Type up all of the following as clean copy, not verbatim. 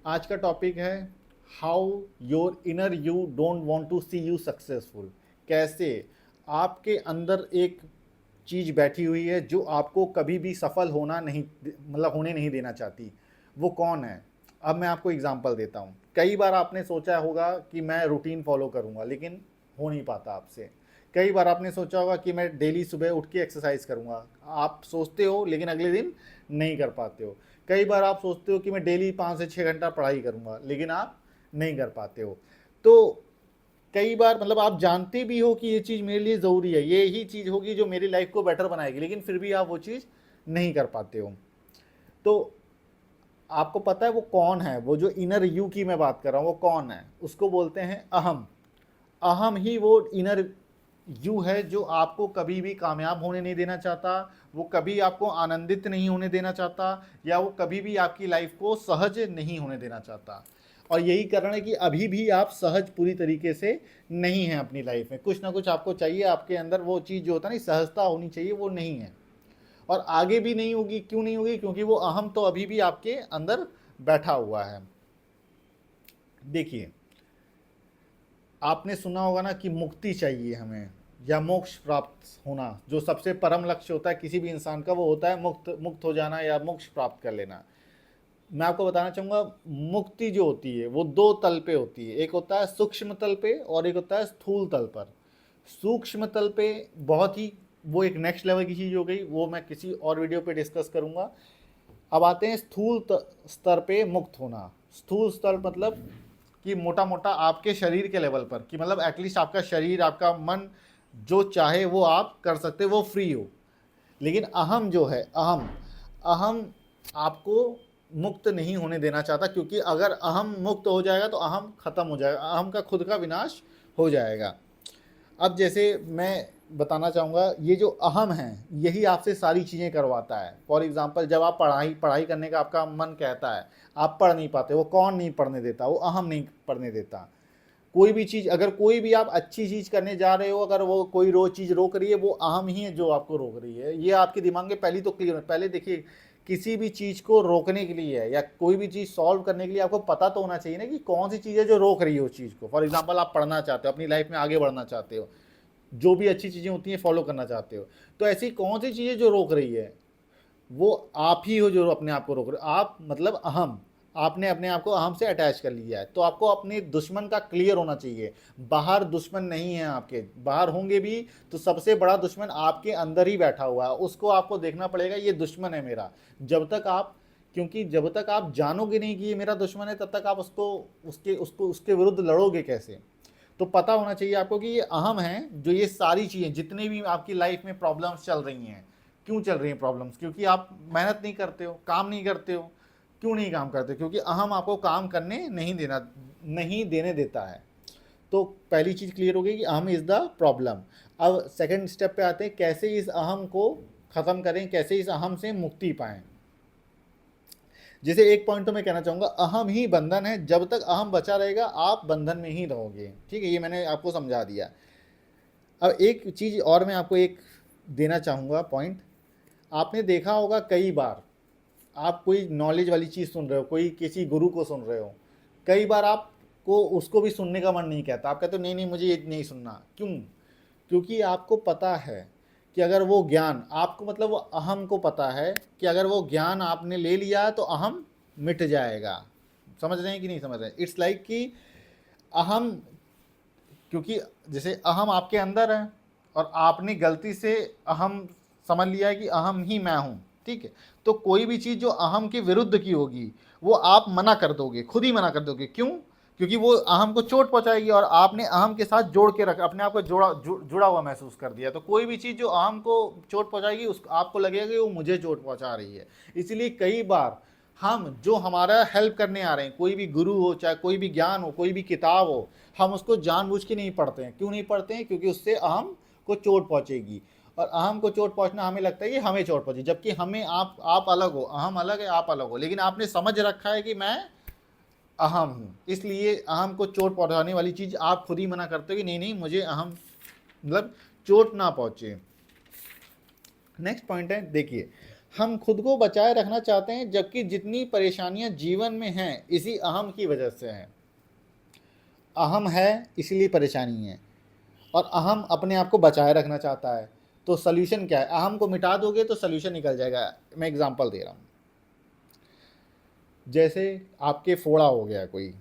आज का टॉपिक है how your inner you don't want to see you successful. कैसे आपके अंदर एक चीज़ बैठी हुई है जो आपको कभी भी सफल होना नहीं, मतलब होने नहीं देना चाहती। वो कौन है? अब मैं आपको एग्जांपल देता हूँ। कई बार आपने सोचा होगा कि मैं रूटीन फॉलो करूँगा, लेकिन हो नहीं पाता आपसे। कई बार आपने सोचा होगा कि मैं डेली सुबह उठ के एक्सरसाइज करूँगा, आप सोचते हो लेकिन अगले दिन नहीं कर पाते हो। कई बार आप सोचते हो कि मैं डेली 5 से 6 घंटा पढ़ाई करूँगा, लेकिन आप नहीं कर पाते हो। तो कई बार मतलब आप जानते भी हो कि ये चीज़ मेरे लिए ज़रूरी है, ये ही चीज़ होगी जो मेरी लाइफ को बेटर बनाएगी, लेकिन फिर भी आप वो चीज़ नहीं कर पाते हो। तो आपको पता है वो कौन है? वो जो इनर यू की मैं बात कर रहा हूँ, वो कौन है? उसको बोलते हैं अहम। अहम ही वो इनर यू है जो आपको कभी भी कामयाब होने नहीं देना चाहता, वो कभी आपको आनंदित नहीं होने देना चाहता, या वो कभी भी आपकी लाइफ को सहज नहीं होने देना चाहता। और यही कारण है कि अभी भी आप सहज पूरी तरीके से नहीं हैं अपनी लाइफ में। कुछ ना कुछ आपको चाहिए, आपके अंदर वो चीज़ जो होता है ना, सहजता होनी चाहिए, वो नहीं है। और आगे भी नहीं होगी। क्यों नहीं होगी? क्योंकि वो अहम तो अभी भी आपके अंदर बैठा हुआ है। देखिए, आपने सुना होगा ना कि मुक्ति चाहिए हमें, या मोक्ष प्राप्त होना, जो सबसे परम लक्ष्य होता है किसी भी इंसान का, वो होता है मुक्त मुक्त हो जाना या मोक्ष प्राप्त कर लेना। मैं आपको बताना चाहूँगा, मुक्ति जो होती है वो दो तल पे होती है। एक होता है सूक्ष्म तल पे और एक होता है स्थूल तल पर। सूक्ष्म तल पे बहुत ही, वो एक नेक्स्ट लेवल की चीज़ हो गई, वो मैं किसी और वीडियो पे डिस्कस करूँगा। अब आते हैं स्थूल स्तर पे मुक्त होना। स्थूल स्तर मतलब कि मोटा मोटा आपके शरीर के लेवल पर, कि मतलब एटलीस्ट आपका शरीर, आपका मन जो चाहे वो आप कर सकते, वो फ्री हो। लेकिन अहम जो है, अहम अहम आपको मुक्त नहीं होने देना चाहता, क्योंकि अगर अहम मुक्त हो जाएगा तो अहम खत्म हो जाएगा, अहम का खुद का विनाश हो जाएगा। अब जैसे मैं बताना चाहूँगा, ये जो अहम है यही आपसे सारी चीज़ें करवाता है। फॉर एग्जांपल, जब आप पढ़ाई पढ़ाई करने का आपका मन कहता है, आप पढ़ नहीं पाते, वो कौन नहीं पढ़ने देता? वो अहम नहीं पढ़ने देता। कोई भी चीज़, अगर कोई भी आप अच्छी चीज़ करने जा रहे हो, अगर वो कोई चीज़ रोक रही है, वो अहम ही है जो आपको रोक रही है। ये आपके दिमाग में पहले तो क्लियर है। पहले देखिए, किसी भी चीज़ को रोकने के लिए है या कोई भी चीज़ सॉल्व करने के लिए आपको पता तो होना चाहिए ना कि कौन सी चीज़ है जो रोक रही है उस चीज़ को। फॉर एग्जाम्पल, आप पढ़ना चाहते हो, अपनी लाइफ में आगे बढ़ना चाहते हो, जो भी अच्छी चीज़ें होती हैं फॉलो करना चाहते हो, तो ऐसी कौन सी चीज़ें जो रोक रही है? वो आप ही हो जो अपने आप को रोक रहे हो। आप मतलब अहम, आपने अपने आप को अहम से अटैच कर लिया है। तो आपको अपने दुश्मन का क्लियर होना चाहिए। बाहर दुश्मन नहीं है आपके, बाहर होंगे भी तो सबसे बड़ा दुश्मन आपके अंदर ही बैठा हुआ है, उसको आपको देखना पड़ेगा, ये दुश्मन है मेरा। जब तक आप, क्योंकि जब तक आप जानोगे नहीं कि ये मेरा दुश्मन है, तब तक आप उसके विरुद्ध लड़ोगे कैसे? तो पता होना चाहिए आपको कि ये अहम है जो ये सारी चीज़ें, जितनी भी आपकी लाइफ में प्रॉब्लम्स चल रही हैं, क्यों चल रही हैं प्रॉब्लम्स? क्योंकि आप मेहनत नहीं करते हो, काम नहीं करते हो। क्यों नहीं काम करते? क्योंकि अहम आपको काम करने नहीं देने देता है। तो पहली चीज़ क्लियर हो गई कि अहम इज़ द प्रॉब्लम। अब सेकंड स्टेप पे आते हैं, कैसे इस अहम को ख़त्म करें, कैसे इस अहम से मुक्ति पाएं। जैसे एक पॉइंट तो मैं कहना चाहूँगा, अहम ही बंधन है। जब तक अहम बचा रहेगा आप बंधन में ही रहोगे। ठीक है, ये मैंने आपको समझा दिया। अब एक चीज़ और मैं आपको एक देना चाहूँगा पॉइंट। आपने देखा होगा कई बार, आप कोई नॉलेज वाली चीज़ सुन रहे हो, कोई किसी गुरु को सुन रहे हो, कई बार आपको उसको भी सुनने का मन नहीं कहता। आप कहते हो नहीं नहीं, मुझे ये नहीं सुनना। क्यों? क्योंकि आपको पता है कि अगर वो ज्ञान आपको, मतलब वो अहम को पता है कि अगर वो ज्ञान आपने ले लिया है तो अहम मिट जाएगा। समझ रहे हैं कि नहीं समझ रहे हैं? इट्स लाइक कि अहम, क्योंकि जैसे अहम आपके अंदर है और आपने गलती से अहम समझ लिया है कि अहम ही मैं हूँ, ठीक है, तो कोई भी चीज़ जो अहम के विरुद्ध की होगी वो आप मना कर दोगे, खुद ही मना कर दोगे। क्यों? क्योंकि वो अहम को चोट पहुंचाएगी और आपने अहम के साथ जोड़ के रखा, अपने आप को जुड़ा हुआ महसूस कर दिया। तो कोई भी चीज़ जो अहम को चोट पहुंचाएगी, उस आपको लगेगा कि वो मुझे चोट पहुंचा रही है। इसीलिए कई बार हम जो हमारा हेल्प करने आ रहे हैं, कोई भी गुरु हो, चाहे कोई भी ज्ञान हो, कोई भी किताब हो, हम उसको जानबूझ के नहीं पढ़ते हैं। क्यों नहीं पढ़ते हैं? क्योंकि उससे अहम को चोट पहुंचेगी, और अहम को चोट पहुंचना हमें लगता है कि हमें चोट पहुंची, जबकि हमें आप अलग हो, अहम अलग है, आप अलग हो। लेकिन आपने समझ रखा है कि मैं अहम हूँ, इसलिए अहम को चोट पहुंचाने वाली चीज़ आप खुद ही मना करते हो कि नहीं नहीं, मुझे अहम मतलब चोट ना पहुंचे। नेक्स्ट पॉइंट है, देखिए, हम खुद को बचाए रखना चाहते हैं, जबकि जितनी परेशानियां जीवन में हैं इसी अहम की वजह से हैं। अहम है इसलिए परेशानी है, और अहम अपने आप को बचाए रखना चाहता है। तो सल्यूशन क्या है? अहम को मिटा दोगे तो सल्यूशन निकल जाएगा। मैं एग्जांपल दे रहा हूँ, जैसे आपके फोड़ा हो गया कोई,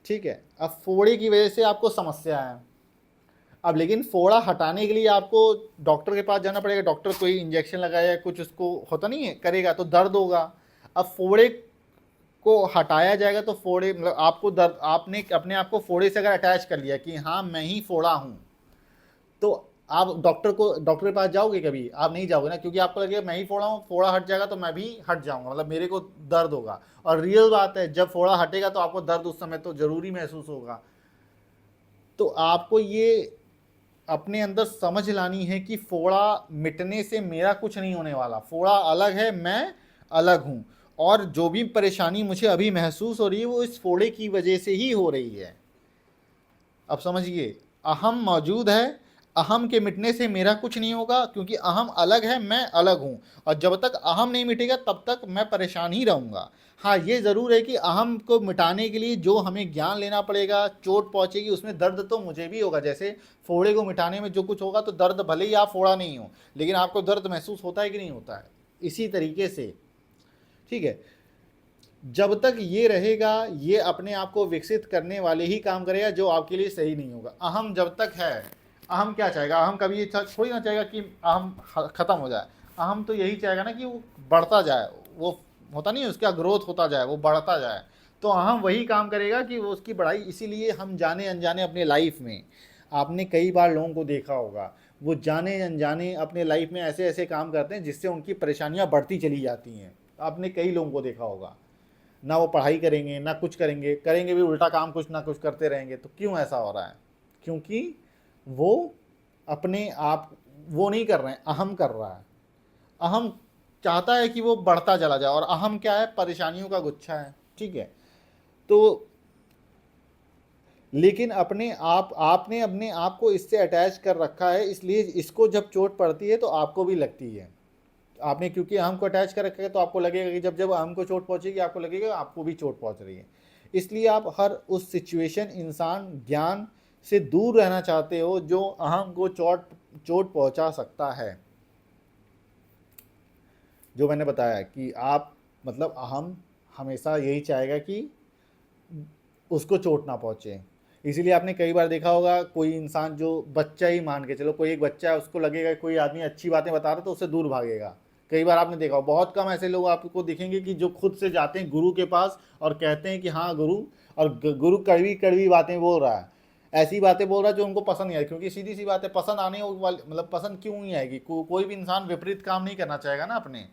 ठीक है, अब फोड़े की वजह से आपको समस्या है। अब लेकिन फोड़ा हटाने के लिए आपको डॉक्टर के पास जाना पड़ेगा, डॉक्टर कोई इंजेक्शन लगाया, कुछ उसको होता नहीं है, करेगा तो दर्द होगा। अब फोड़े को हटाया जाएगा तो फोड़े मतलब आपको दर्द, आपने अपने आप को फोड़े से अगर अटैच कर लिया कि हाँ मैं ही फोड़ा हूँ, तो आप डॉक्टर के पास जाओगे? कभी आप नहीं जाओगे ना, क्योंकि आपको लगेगा मैं ही फोड़ा हूँ, फोड़ा हट जाएगा तो मैं भी हट जाऊंगा, मतलब मेरे को दर्द होगा। और रियल बात है, जब फोड़ा हटेगा तो आपको दर्द उस समय तो जरूरी महसूस होगा। तो आपको ये अपने अंदर समझ लानी है कि फोड़ा मिटने से मेरा कुछ नहीं होने वाला, फोड़ा अलग है, मैं अलग हूं, और जो भी परेशानी मुझे अभी महसूस हो रही है वो इस फोड़े की वजह से ही हो रही है। अब समझिए, अहम मौजूद है, अहम के मिटने से मेरा कुछ नहीं होगा, क्योंकि अहम अलग है, मैं अलग हूं, और जब तक अहम नहीं मिटेगा तब तक मैं परेशान ही रहूंगा। हाँ, ये ज़रूर है कि अहम को मिटाने के लिए जो हमें ज्ञान लेना पड़ेगा, चोट पहुंचेगी, उसमें दर्द तो मुझे भी होगा। जैसे फोड़े को मिटाने में जो कुछ होगा तो दर्द, भले ही आप फोड़ा नहीं हो लेकिन आपको दर्द महसूस होता है कि नहीं होता है? इसी तरीके से, ठीक है, जब तक ये रहेगा ये अपने आप को विकसित करने वाले ही काम करेगा जो आपके लिए सही नहीं होगा। अहम जब तक है, अहम क्या चाहेगा? अहम कभी ये थोड़ी ना चाहेगा कि अहम खत्म हो जाए। अहम तो यही चाहेगा ना कि वो बढ़ता जाए, वो होता नहीं है, उसका ग्रोथ होता जाए, वो बढ़ता जाए। तो अहम वही काम करेगा कि वो उसकी बढ़ाई। इसीलिए हम जाने अनजाने अपने लाइफ में, आपने कई बार लोगों को देखा होगा, वो जाने अनजाने अपने लाइफ में ऐसे ऐसे काम करते हैं जिससे उनकी परेशानियां बढ़ती चली जाती हैं। आपने कई लोगों को देखा होगा, ना वो पढ़ाई करेंगे ना कुछ करेंगे, करेंगे भी उल्टा काम, कुछ ना कुछ करते रहेंगे। तो क्यों ऐसा हो रहा है? क्योंकि वो अपने आप, वो नहीं कर रहे हैं, अहम कर रहा है। अहम चाहता है कि वो बढ़ता चला जाए, और अहम क्या है? परेशानियों का गुच्छा है, ठीक है। तो लेकिन अपने आप, आपने अपने आप को इससे अटैच कर रखा है, इसलिए इसको जब चोट पड़ती है तो आपको भी लगती है। आपने क्योंकि अहम को अटैच कर रखा है तो आपको लगेगा कि जब जब अहम को चोट पहुंचेगी आपको लगेगा आपको भी चोट पहुंच रही है। इसलिए आप हर उस सिचुएशन, इंसान, ज्ञान से दूर रहना चाहते हो जो अहम को चोट चोट पहुंचा सकता है। जो मैंने बताया कि आप, मतलब अहम हमेशा यही चाहेगा कि उसको चोट ना पहुंचे। इसीलिए आपने कई बार देखा होगा, कोई इंसान जो बच्चा ही मान के चलो, कोई एक बच्चा है, उसको लगेगा कोई आदमी अच्छी बातें बता रहा है तो उससे दूर भागेगा। कई बार आपने देखा हो, बहुत कम ऐसे लोग आपको दिखेंगे कि जो खुद से जाते हैं गुरु के पास और कहते हैं कि हाँ गुरु, और गुरु कड़वी कड़वी बातें बोल रहा है, ऐसी बातें बोल रहा है जो उनको पसंद नहीं आई। क्योंकि सीधी सी बात है, पसंद आने वाली, मतलब पसंद क्यों नहीं आएगी? कोई भी इंसान विपरीत काम नहीं करना चाहेगा ना अपने।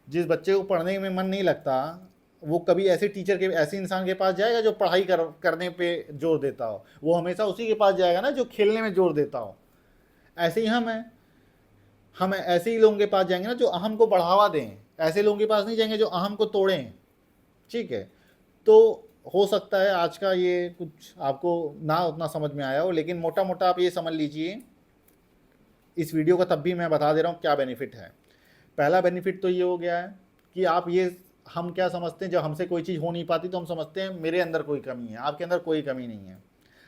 जिस बच्चे को पढ़ने में मन नहीं लगता, वो कभी ऐसे टीचर के, ऐसे इंसान के पास जाएगा जो पढ़ाई करने पे जोर देता हो? वो हमेशा उसी के पास जाएगा ना जो खेलने में जोर देता हो। ऐसे ही हम ऐसे ही लोगों के पास जाएंगे ना जो अहम को बढ़ावा दें। ऐसे लोगों के पास नहीं जाएंगे जो अहम को तोड़ें, ठीक है। तो हो सकता है आज का ये कुछ आपको ना उतना समझ में आया हो, लेकिन मोटा मोटा आप ये समझ लीजिए, इस वीडियो का तब भी मैं बता दे रहा हूँ क्या बेनिफिट है। पहला बेनिफिट तो ये हो गया है कि आप ये, हम क्या समझते हैं, जब हमसे कोई चीज़ हो नहीं पाती तो हम समझते हैं मेरे अंदर कोई कमी है। आपके अंदर कोई कमी नहीं है।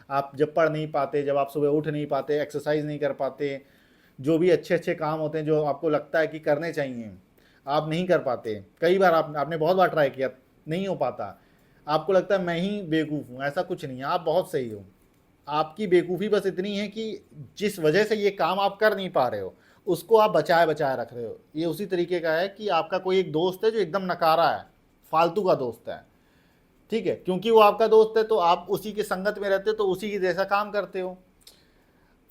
आप जब पढ़ नहीं पाते, जब आप सुबह उठ नहीं पाते, एक्सरसाइज नहीं कर पाते, जो भी अच्छे अच्छे काम होते हैं जो आपको लगता है कि करने चाहिए, आप नहीं कर पाते। कई बार आपने बहुत बार ट्राई किया, नहीं हो पाता। आपको लगता है मैं ही बेवकूफ़ हूँ, ऐसा कुछ नहीं है, आप बहुत सही हो। आपकी बेवकूफ़ी बस इतनी है कि जिस वजह से ये काम आप कर नहीं पा रहे हो उसको आप बचाए बचाए रख रहे हो। ये उसी तरीके का है कि आपका कोई एक दोस्त है जो एकदम नकारा है, फालतू का दोस्त है, ठीक है। क्योंकि वो आपका दोस्त है तो आप उसी के संगत में रहते हो, तो उसी की जैसा काम करते हो।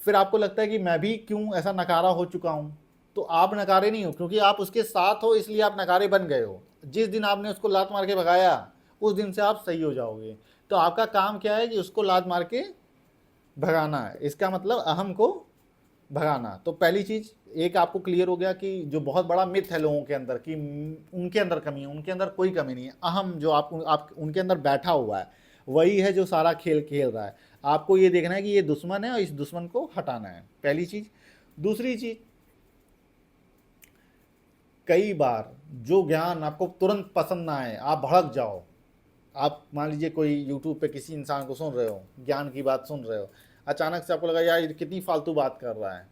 फिर आपको लगता है कि मैं भी क्यों ऐसा नकारा हो चुका हूँ। तो आप नकारे नहीं हो, क्योंकि आप उसके साथ हो इसलिए आप नकारे बन गए हो। जिस दिन आपने उसको लात मार के भगाया उस दिन से आप सही हो जाओगे। तो आपका काम क्या है कि उसको लात मार के भगाना है। इसका मतलब अहम को भगाना। तो पहली चीज़ एक आपको क्लियर हो गया कि जो बहुत बड़ा मिथ है लोगों के अंदर कि उनके अंदर कमी है, उनके अंदर कोई कमी नहीं है। अहम जो आप उनके अंदर बैठा हुआ है वही है जो सारा खेल खेल रहा है। आपको ये देखना है कि ये दुश्मन है और इस दुश्मन को हटाना है, पहली चीज़। दूसरी चीज़, कई बार जो ज्ञान आपको तुरंत पसंद ना आए, आप भड़क जाओ, आप मान लीजिए कोई यूट्यूब पे किसी इंसान को सुन रहे हो, ज्ञान की बात सुन रहे हो, अचानक से आपको लगा यार ये कितनी फालतू बात कर रहा है,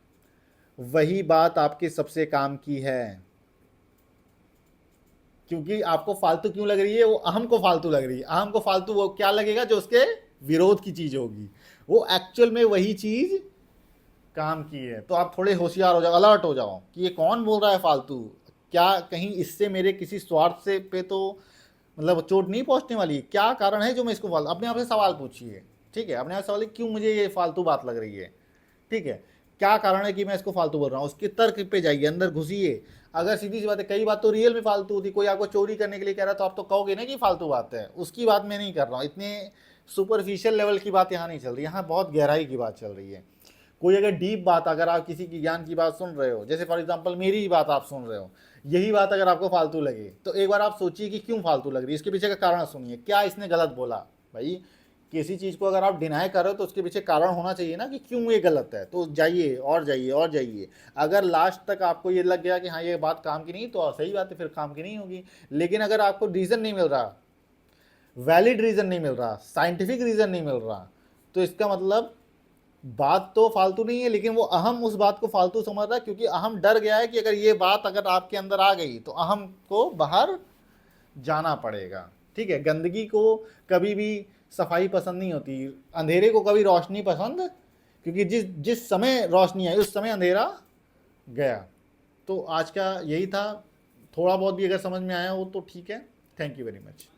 वही बात आपके सबसे काम की है। क्योंकि आपको फालतू क्यों लग रही है, वो अहम को फालतू लग रही है। अहम को फालतू वो क्या लगेगा, जो उसके विरोध की चीज होगी, वो एक्चुअल में वही चीज काम की है। तो आप थोड़े होशियार हो जाओ, अलर्ट हो जाओ कि ये कौन बोल रहा है फालतू, क्या कहीं इससे मेरे किसी स्वार्थ से पे तो मतलब चोट नहीं पहुंचने वाली, क्या कारण है जो मैं इसको फालतू, अपने आप से सवाल पूछिए। ठीक है, अपने आप से सवाल, क्यों मुझे ये फालतू बात लग रही है, ठीक है, क्या कारण है कि मैं इसको फालतू बोल रहा हूँ, उसके तर्क पे जाइए, अंदर घुसिए। अगर सीधी सी बात है, कई बात तो रियल में फालतू होती, कोई आपको चोरी करने के लिए कह रहा है तो आप तो कहोगे ना कि फालतू बात है, उसकी बात मैं नहीं कर रहा हूँ। इतने सुपरफिशियल लेवल की बात यहाँ नहीं चल रही, यहाँ बहुत गहराई की बात चल रही है। कोई अगर डीप बात, अगर आप किसी की ज्ञान की बात सुन रहे हो, जैसे फॉर एग्जांपल मेरी ही बात आप सुन रहे हो, यही बात अगर आपको फालतू लगे तो एक बार आप सोचिए कि क्यों फालतू लग रही है, इसके पीछे का कारण सुनिए, क्या इसने गलत बोला। भाई किसी चीज़ को अगर आप डिनाई कर रहे हो तो उसके पीछे कारण होना चाहिए ना कि क्यों ये गलत है, तो जाइए और जाइए और जाइए। अगर लास्ट तक आपको ये लग गया कि हाँ ये बात काम की नहीं, तो सही बात है, फिर काम की नहीं होगी। लेकिन अगर आपको रीज़न नहीं मिल रहा, वैलिड रीज़न नहीं मिल रहा, साइंटिफिक रीज़न नहीं मिल रहा, तो इसका मतलब बात तो फालतू नहीं है, लेकिन वो अहम उस बात को फालतू समझ रहा है, क्योंकि अहम डर गया है कि अगर ये बात अगर आपके अंदर आ गई तो अहम को बाहर जाना पड़ेगा। ठीक है, गंदगी को कभी भी सफाई पसंद नहीं होती, अंधेरे को कभी रोशनी पसंद, क्योंकि जिस जिस समय रोशनी आई उस समय अंधेरा गया। तो आज का यही था, थोड़ा बहुत भी अगर समझ में आया हो तो ठीक है। Thank you very much.